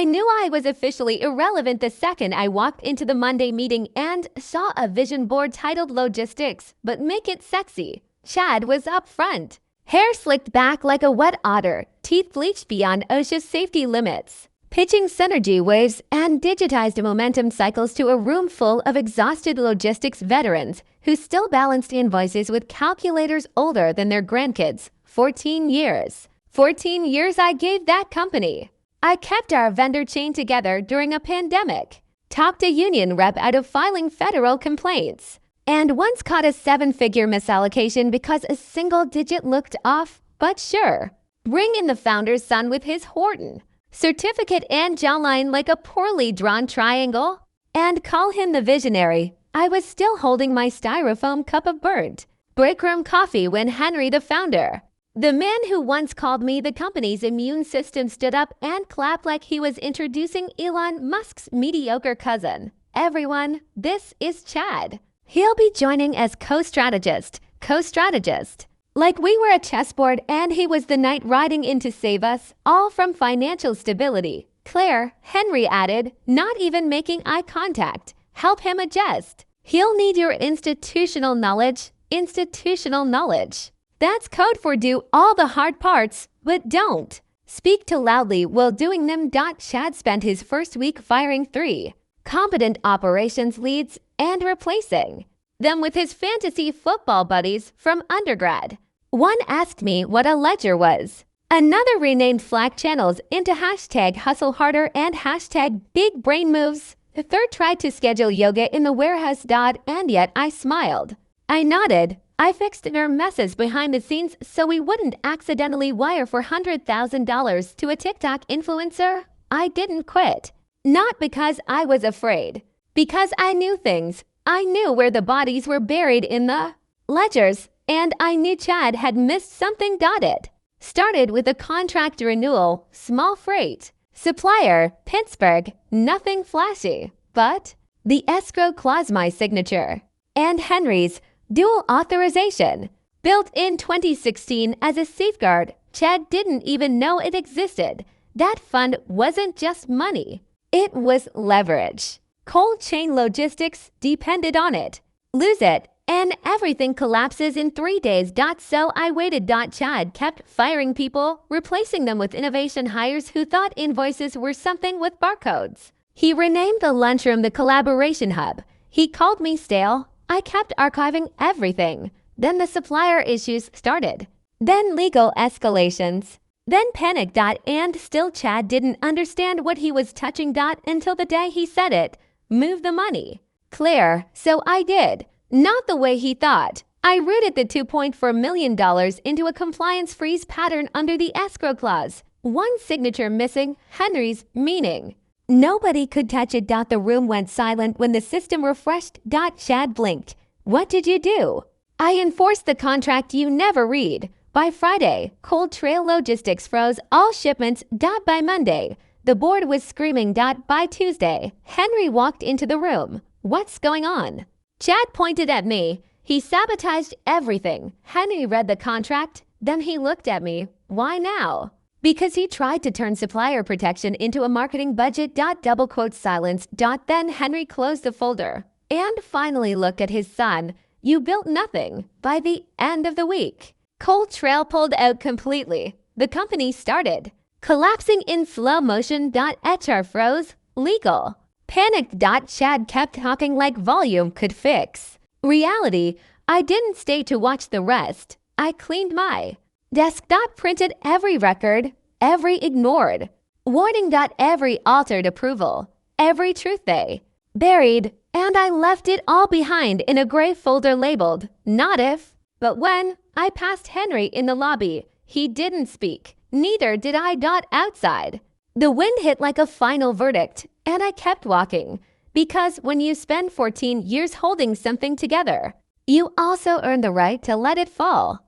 I knew I was officially irrelevant the second I walked into the Monday meeting and saw a vision board titled Logistics, but make it sexy. Chad was up front. Hair slicked back like a wet otter, teeth bleached beyond OSHA's safety limits. Pitching synergy waves and digitized momentum cycles to a room full of exhausted logistics veterans who still balanced invoices with calculators older than their grandkids. 14 years. 14 years I gave that company. I kept our vendor chain together during a pandemic, talked a union rep out of filing federal complaints, and once caught a 7-figure misallocation because a single digit looked off, but sure. Bring in the founder's son with his Horton certificate and jawline like a poorly drawn triangle, and call him the visionary. I was still holding my styrofoam cup of burnt breakroom coffee when Henry, the founder, the man who once called me the company's immune system, stood up and clapped like he was introducing Elon Musk's mediocre cousin. Everyone, this is Chad. He'll be joining as co-strategist. Like we were a chessboard and he was the knight riding in to save us, all from financial stability. Claire, Henry added, not even making eye contact. Help him adjust. He'll need your institutional knowledge. That's code for do all the hard parts, but don't speak too loudly while doing them. Chad spent his first week firing 3 competent operations leads and replacing them with his fantasy football buddies from undergrad. One asked me what a ledger was. Another renamed Slack channels into hashtag hustle harder and hashtag big brain moves. The third tried to schedule yoga in the warehouse. And yet I smiled. I nodded. I fixed their messes behind the scenes so we wouldn't accidentally wire $400,000 to a TikTok influencer. I didn't quit. Not because I was afraid. Because I knew things. I knew where the bodies were buried in the ledgers, and I knew Chad had missed something. It started with a contract renewal, small freight. Supplier, Pittsburgh, nothing flashy. But the escrow clause, my signature. And Henry's dual authorization, built in 2016 as a safeguard. Chad didn't even know it existed. That fund wasn't just money. It was leverage. Cold chain logistics depended on it. Lose it, and everything collapses in 3 days. So I waited. Chad kept firing people, replacing them with innovation hires who thought invoices were something with barcodes. He renamed the lunchroom the Collaboration Hub. He called me stale. I kept archiving everything. Then the supplier issues started. Then legal escalations. Then panic. And still Chad didn't understand what he was touching. Until the day he said it. Move the money. Clear. So I did. Not the way he thought. I routed the $2.4 million into a compliance freeze pattern under the escrow clause. One signature missing, Henry's, meaning nobody could touch it. The room went silent when the system refreshed. Chad blinked. What did you do? I enforced the contract you never read. By Friday, Cold Trail Logistics froze all shipments. By Monday, the board was screaming. By Tuesday, Henry walked into the room. What's going on? Chad pointed at me. He sabotaged everything. Henry read the contract. Then he looked at me. Why now? Because he tried to turn supplier protection into a marketing budget. Double quote silence. Then Henry closed the folder and finally looked at his son. You built nothing. By the end of the week, Cold Trail pulled out completely. The company started collapsing in slow motion. HR froze. Legal. Panicked. Chad kept talking like volume could fix reality. I didn't stay to watch the rest. I cleaned my desk. Printed every record, every ignored warning. Every altered approval, every truth they buried, and I left it all behind in a gray folder labeled not if, but when. I passed Henry in the lobby. He didn't speak. Neither did I. Outside, the wind hit like a final verdict, and I kept walking. Because when you spend 14 years holding something together, you also earn the right to let it fall.